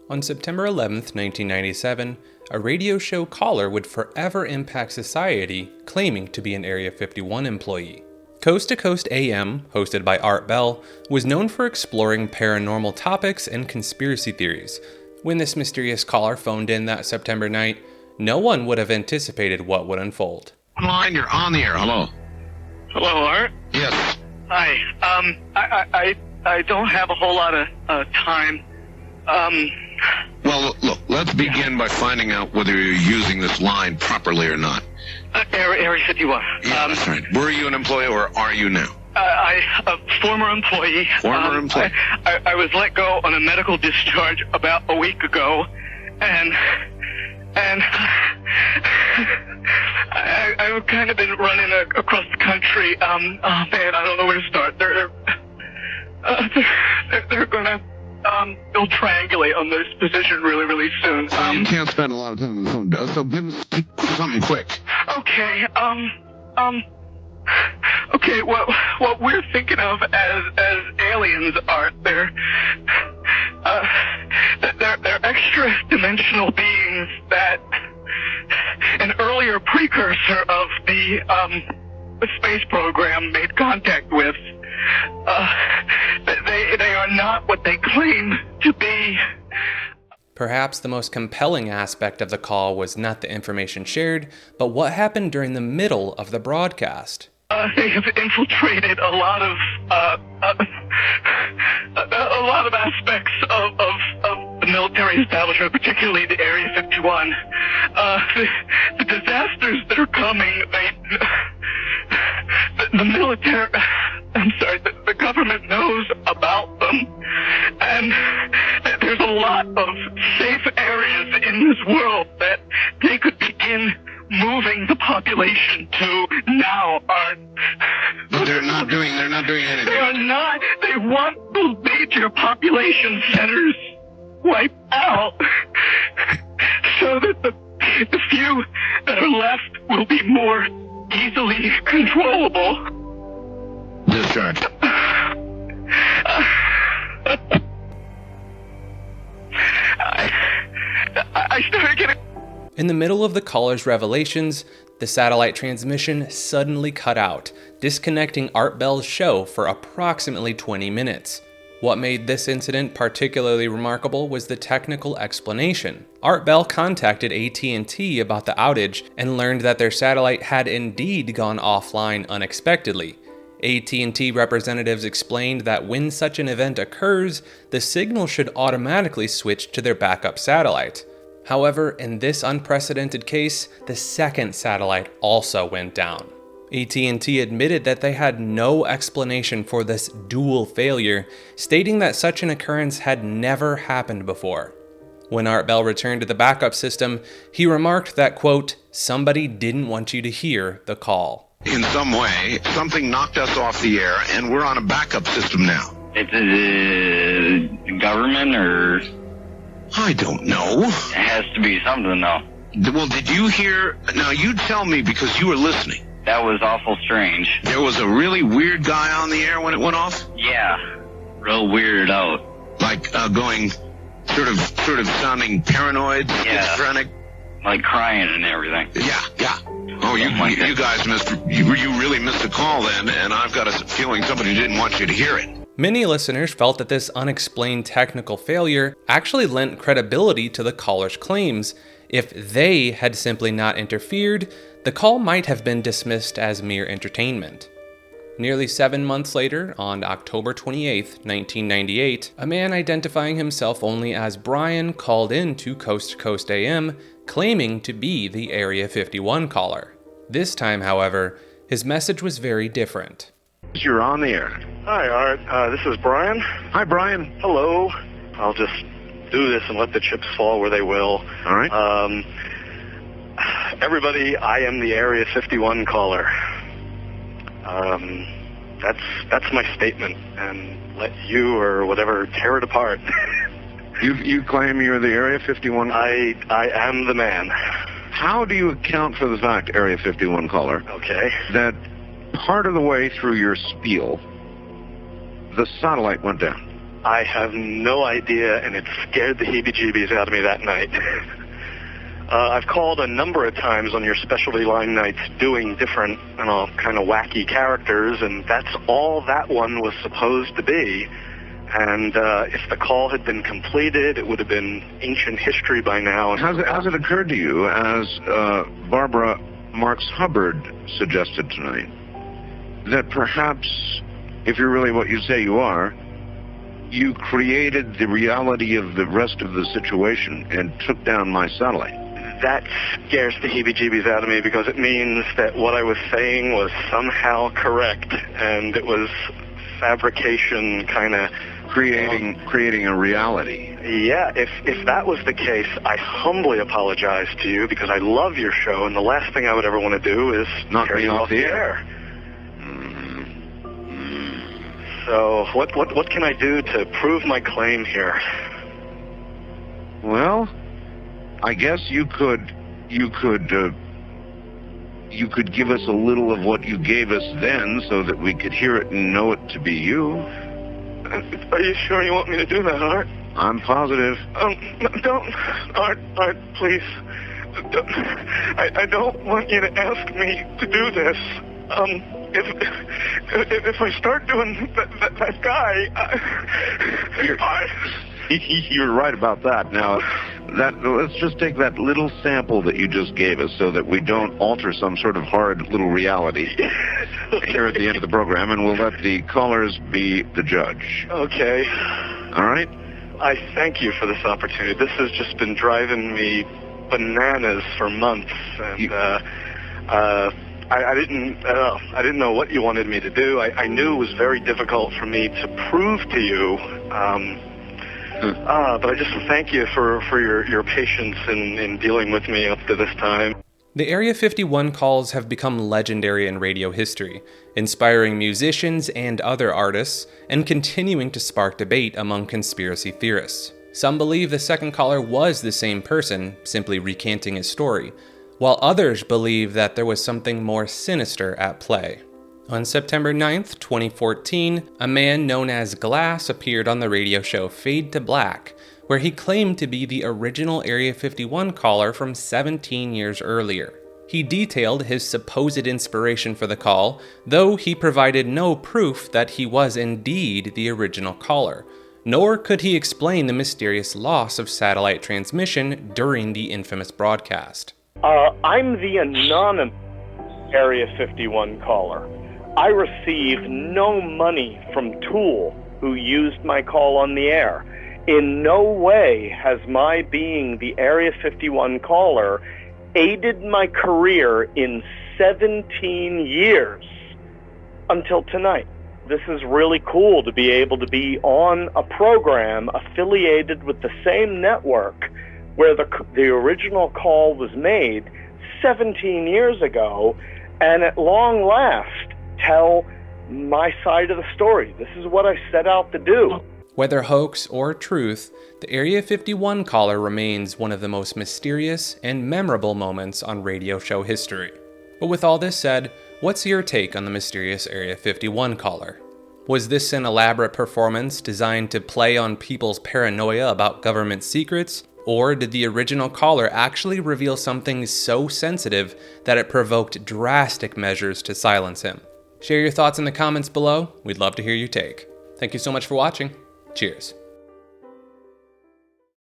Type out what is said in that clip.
On September 11th, 1997, a radio show caller would forever impact society, claiming to be an Area 51 employee. Coast to Coast AM, hosted by Art Bell, was known for exploring paranormal topics and conspiracy theories. When this mysterious caller phoned in that September night, no one would have anticipated what would unfold. Line, you're on the air. Hello. Hello, Art? Yes. Hi. I don't have a whole lot of time. Well, look, let's begin by finding out whether you're using this line properly or not. Area 51. Yeah, that's right. Were you an employee or are you now? A former employee. Former employee. I was let go on a medical discharge about a week ago, and I've kind of been running across the country. Oh man, I don't know where to start. They're gonna they'll triangulate on this position really soon. You can't spend a lot of time on the phone, so give us something quick. Okay, okay, what we're thinking of as aliens are they're extra-dimensional beings that an earlier precursor of the space program made contact with. They are not what they claim to be. Perhaps the most compelling aspect of the call was not the information shared, but what happened during the middle of the broadcast. They have infiltrated a lot of aspects of the military establishment, particularly the Area 51. The disasters that are coming, the military, the government knows about them, and there's a lot of safe areas in this world that they could begin moving the population to now. But they're not doing anything. They are not. They want the major population centers wiped out so that the few that are left will be more easily controllable. Discharge. I started getting... In the middle of the caller's revelations, the satellite transmission suddenly cut out, disconnecting Art Bell's show for approximately 20 minutes. What made this incident particularly remarkable was the technical explanation. Art Bell contacted AT&T about the outage and learned that their satellite had indeed gone offline unexpectedly. AT&T representatives explained that when such an event occurs, the signal should automatically switch to their backup satellite. However, in this unprecedented case, the second satellite also went down. AT&T admitted that they had no explanation for this dual failure, stating that such an occurrence had never happened before. When Art Bell returned to the backup system, he remarked that, quote, "somebody didn't want you to hear the call." In some way, something knocked us off the air, and we're on a backup system now. It's the government, or... I don't know. It has to be something, though. Well, did you hear... Now, you tell me because you were listening. That was awful strange. There was a really weird guy on the air when it went off? Yeah. Real weirded out. Like, going... Sort of sounding paranoid, schizophrenic? Like crying and everything. Yeah. Oh, you guys missed... You really missed a call then, and I've got a feeling somebody didn't want you to hear it. Many listeners felt that this unexplained technical failure actually lent credibility to the caller's claims. If they had simply not interfered, the call might have been dismissed as mere entertainment. Nearly 7 months later, on October 28, 1998, a man identifying himself only as Brian called in to Coast AM, claiming to be the Area 51 caller. This time, however, his message was very different. You're on the air. Hi, Art. This is Brian. Hi, Brian. Hello. I'll just do this and let the chips fall where they will. All right. Everybody, I am the Area 51 caller. That's my statement, and let you or whatever tear it apart. You claim you're the Area 51? I am the man. How do you account for the fact, Area 51 caller, Okay. that part of the way through your spiel, the satellite went down? I have no idea, and it scared the heebie-jeebies out of me that night. I've called a number of times on your specialty line nights doing different, kind of wacky characters, and that's all that one was supposed to be. And if the call had been completed, it would have been ancient history by now. Has it occurred to you, as Barbara Marx Hubbard suggested tonight, that perhaps, if you're really what you say you are, you created the reality of the rest of the situation and took down my satellite? That scares the heebie-jeebies out of me, because it means that what I was saying was somehow correct, and it was fabrication, kind of creating a reality. Yeah, if that was the case, I humbly apologize to you, because I love your show, and the last thing I would ever want to do is knock tear me you off the air. So what can I do to prove my claim here? Well, I guess you could give us a little of what you gave us then, so that we could hear it and know it to be you. Are you sure you want me to do that, Art? I'm positive. Don't, Art, please. I don't want you to ask me to do this. If I start doing that guy, You're right about that. Now, let's just take that little sample that you just gave us, so that we don't alter some sort of hard little reality here at the end of the program, and we'll let the callers be the judge. Okay. All right? I thank you for this opportunity. This has just been driving me bananas for months, and I didn't know what you wanted me to do. I knew it was very difficult for me to prove to you. But I just thank you for your patience in dealing with me up to this time. The Area 51 calls have become legendary in radio history, inspiring musicians and other artists, and continuing to spark debate among conspiracy theorists. Some believe the second caller was the same person, simply recanting his story, while others believe that there was something more sinister at play. On September 9th, 2014, a man known as Glass appeared on the radio show Fade to Black, where he claimed to be the original Area 51 caller from 17 years earlier. He detailed his supposed inspiration for the call, though he provided no proof that he was indeed the original caller, nor could he explain the mysterious loss of satellite transmission during the infamous broadcast. I'm the anonymous Area 51 caller. I received no money from Tool, who used my call on the air. In no way has my being the Area 51 caller aided my career in 17 years until tonight. This is really cool to be able to be on a program affiliated with the same network where the original call was made 17 years ago, and at long last tell my side of the story. This is what I set out to do. Whether hoax or truth, the Area 51 caller remains one of the most mysterious and memorable moments on radio show history. But with all this said, what's your take on the mysterious Area 51 caller? Was this an elaborate performance designed to play on people's paranoia about government secrets? Or did the original caller actually reveal something so sensitive that it provoked drastic measures to silence him? Share your thoughts in the comments below. We'd love to hear your take. Thank you so much for watching. Cheers.